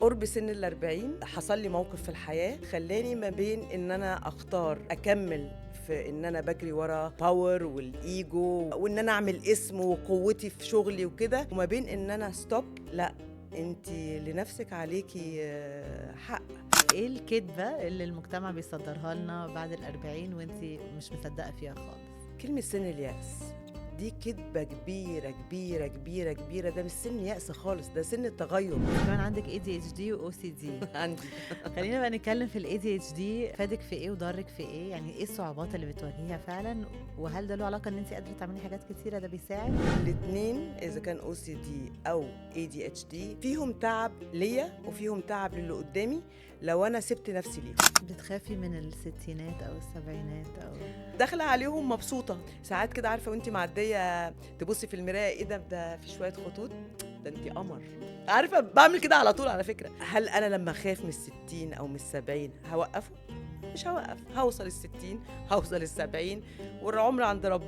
قرب سن ال40 حصل لي موقف في الحياة خلاني ما بين إن أنا أختار أكمل في إن أنا بجري ورا باور والإيجو وإن أنا أعمل اسم وقوتي في شغلي وكده، وما بين إن أنا ستوب، لا أنتي لنفسك عليكي حق. ايه الكدبة اللي المجتمع بيصدرها لنا بعد ال40 وانتي مش مصدقة فيها خالص؟ كلمة سن اليأس دي كدبة كبيرة كبيرة كبيرة كبيرة، ده مش سن يأس خالص، ده سن التغير. كمان عندك ADHD و OCD. عندي خلينا بقى نتكلم في ال ADHD، فادك في ايه وضرك في ايه؟ يعني ايه الصعوبات اللي بتواجهيها فعلا؟ وهل ده له علاقة ان انتي قادرة تعملي حاجات كتيرة ده بيساعد؟ الاتنين إذا كان OCD أو ADHD فيهم تعب ليا وفيهم تعب للي قدامي لو أنا سبت نفسي ليهم. بتخافي من الستينات او السبعينات او داخلة عليهم مبسوطة ساعات كده، عارفة وانتي معدية تبصي في المراية، ايه ده في شوية خطوط، ده انتي قمر. عارفة بعمل كده على طول على فكرة. هل أنا لما أخاف من 60 أو من 70 هوقفه؟ مش هوقف، هوصل 60 هوصل 70 والعمر عند ربنا.